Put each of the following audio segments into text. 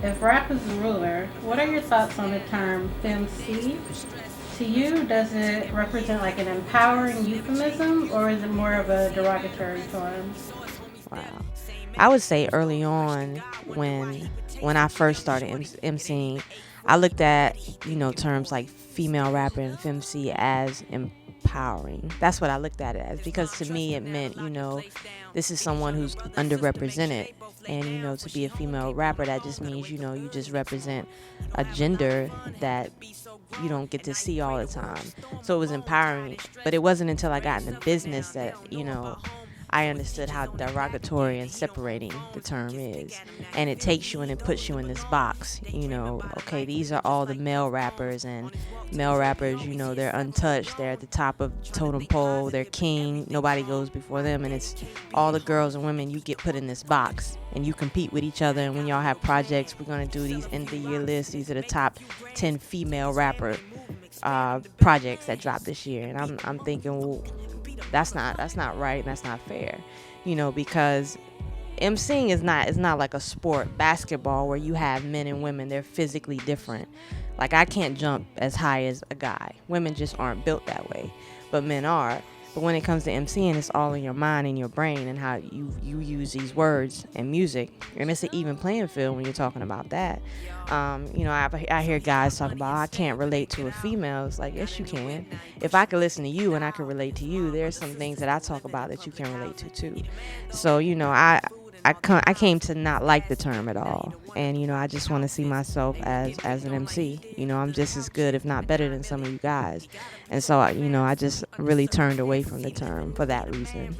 If rap is the ruler, what are your thoughts on the term Femcee? To you, does it represent like an empowering euphemism or is it more of a derogatory term? Wow. I would say early on when I first started emceeing, I looked at terms like female rapper and femc as empowering. That's what I looked at it as, because to me it meant this is someone who's underrepresented, and to be a female rapper, that just means you just represent a gender that you don't get to see all the time. So it was empowering, but it wasn't until I got into business that I understood how derogatory and separating the term is. And it takes you and it puts you in this box. Okay, these are all the male rappers, and male rappers, they're untouched. They're at the top of the totem pole. They're king. Nobody goes before them. And it's all the girls and women, you get put in this box and you compete with each other. And when y'all have projects, we're going to do these end of the year lists. These are the top 10 female rapper projects that dropped this year. And I'm thinking, well, that's not right, and that's not fair, because emceeing is not like a sport, basketball, where you have men and women. They're physically different. Like, I can't jump as high as a guy. Women just aren't built that way, but men are. But when it comes to emceeing, it's all in your mind and your brain, and how you use these words and music. And it's an even playing field when you're talking about that. I hear guys talk about, I can't relate to a female. It's like, yes, you can. If I could listen to you and I could relate to you, there's some things that I talk about that you can relate to too. So, I came to not like the term at all. And, I just want to see myself as an MC. I'm just as good, if not better, than some of you guys. And so, I just really turned away from the term for that reason.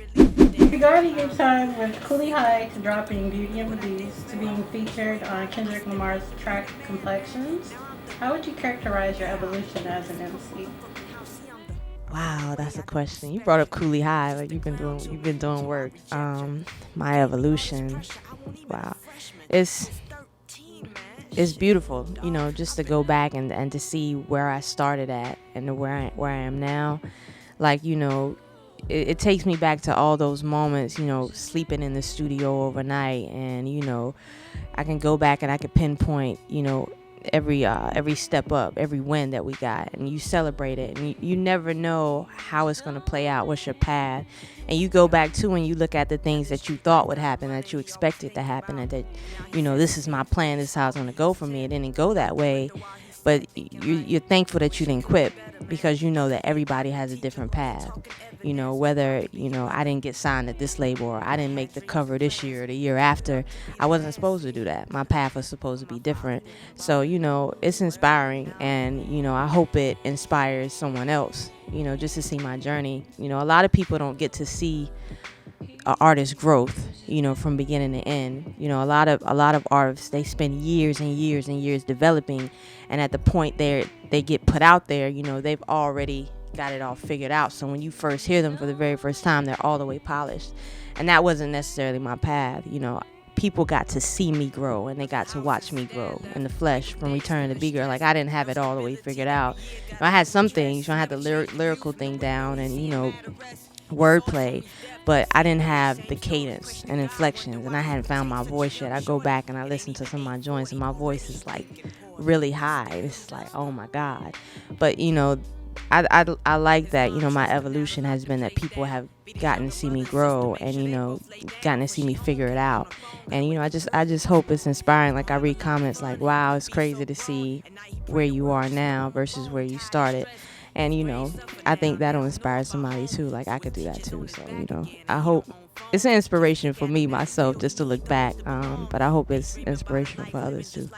Regarding your time with Cooley High to dropping Beauty and the Beast to being featured on Kendrick Lamar's track Complexions, how would you characterize your evolution as an MC? Wow, that's a question. You brought up Cooley High, like you've been doing work. My evolution. Wow. It's beautiful, just to go back and to see where I started at and to where I am now. Like, it takes me back to all those moments, sleeping in the studio overnight, and I can go back and I can pinpoint, every step up, every win that we got, and you celebrate it, and you never know how it's going to play out, what's your path. And you go back to and you look at the things that you thought would happen, that you expected to happen, and that this is my plan, this is how it's going to go for me. It didn't go that way, but you're thankful that you didn't quit, because that everybody has a different path. Whether I didn't get signed at this label, or I didn't make the cover this year or the year after, I wasn't supposed to do that. My path was supposed to be different. So it's inspiring, and I hope it inspires someone else, just to see my journey. A lot of people don't get to see an artist's growth, from beginning to end. A lot of artists, they spend years and years and years developing, and at the point they get put out there, they've already got it all figured out. So when you first hear them for the very first time, they're all the way polished. And that wasn't necessarily my path. People got to see me grow, and they got to watch me grow in the flesh from Return to Be Girl. Like, I didn't have it all the way figured out. I had some things, I had the lyrical thing down, and wordplay, but I didn't have the cadence and inflections, and I hadn't found my voice yet. I go back and I listen to some of my joints, and my voice is like really high. It's like, oh my God. But I like that, my evolution has been that people have gotten to see me grow, and gotten to see me figure it out. And I just hope it's inspiring. Like, I read comments like, wow, it's crazy to see where you are now versus where you started. And I think that'll inspire somebody too. Like, I could do that too. So I hope it's an inspiration for me myself, just to look back, but I hope it's inspirational for others too.